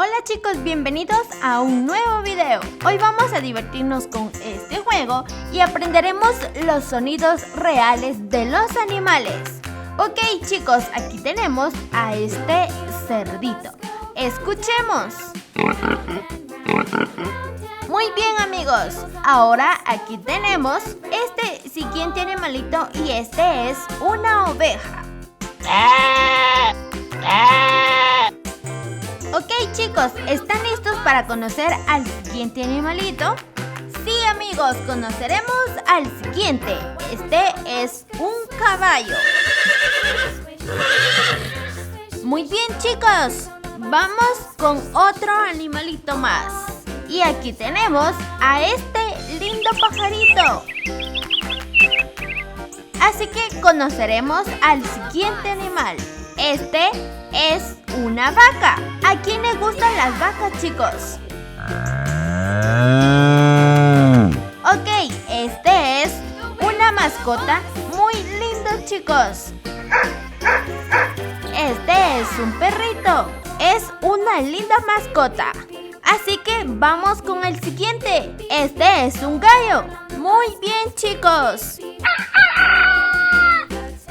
Hola chicos, bienvenidos a un nuevo video. Hoy vamos a divertirnos con este juego y aprenderemos los sonidos reales de los animales. Ok chicos, aquí tenemos a este cerdito. Escuchemos. Muy bien amigos, ahora aquí tenemos este siguiente animalito y este es una oveja. Ok chicos, ¿están listos para conocer al siguiente animalito? Sí amigos, conoceremos al siguiente. Este es un caballo. Muy bien chicos, vamos con otro animalito más. Y aquí tenemos a este lindo pajarito. Así que conoceremos al siguiente animal. Este es una vaca. ¿A quién le gustan las vacas, chicos? Ok, este es una mascota muy lindo, chicos. Este es un perrito. Es una linda mascota. Así que vamos con el siguiente. Este es un gallo. Muy bien, chicos.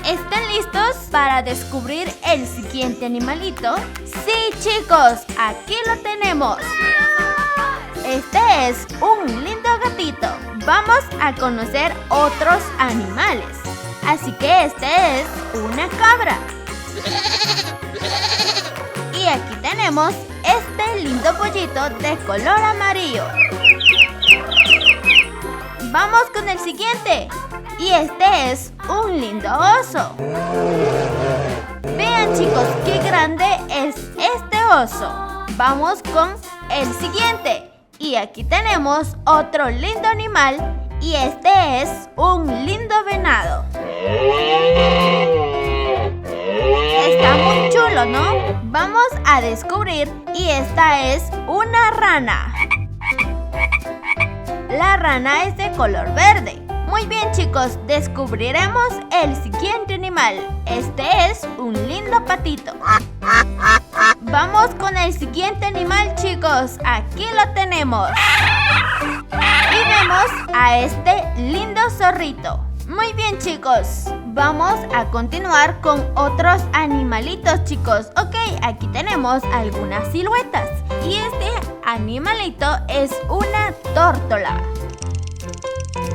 ¿Están listos para descubrir el siguiente animalito? Sí, chicos, aquí lo tenemos. Este es un lindo gatito. Vamos a conocer otros animales. Así que este es una cabra. Y aquí tenemos este lindo pollito de color amarillo. Vamos con el siguiente. Y este es un lindo oso. Vean chicos, qué grande es este oso. Vamos con el siguiente. Y aquí tenemos otro lindo animal. Y este es un lindo venado. Está muy chulo, ¿no? Vamos a descubrir. Y esta es una rana. La rana es de color verde. Muy bien chicos, descubriremos el siguiente animal. Este es un lindo patito. Vamos con el siguiente animal chicos. Aquí lo tenemos. Y vemos a este lindo zorrito. Muy bien chicos, vamos a continuar con otros animalitos chicos. Ok, aquí tenemos algunas siluetas. Y este animalito es una tórtola.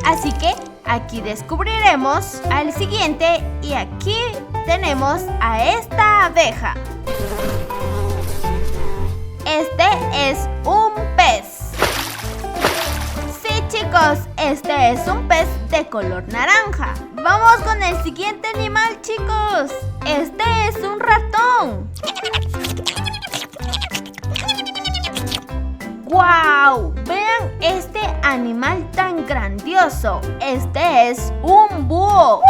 Así que aquí descubriremos al siguiente y aquí tenemos a esta abeja. Este es un pez. Sí chicos, este es un pez de color naranja. Vamos con el siguiente animal chicos. Este es un ratón. ¡Wow! Vean este animal tan grandioso. Este es un búho.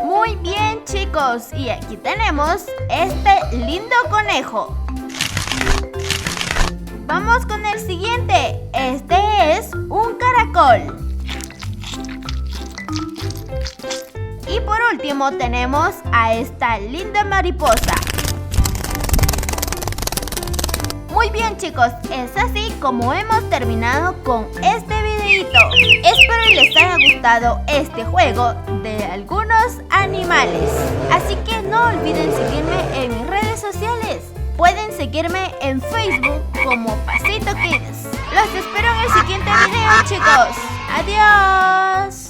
Muy bien chicos. Y aquí tenemos este lindo conejo. Vamos con el siguiente. Este es un caracol. Y por último tenemos a esta linda mariposa. Muy bien chicos, es así como hemos terminado con este videito. Espero les haya gustado este juego de algunos animales. Así que no olviden seguirme en mis redes sociales. Pueden seguirme en Facebook como Pasito Kids. Los espero en el siguiente video chicos. Adiós.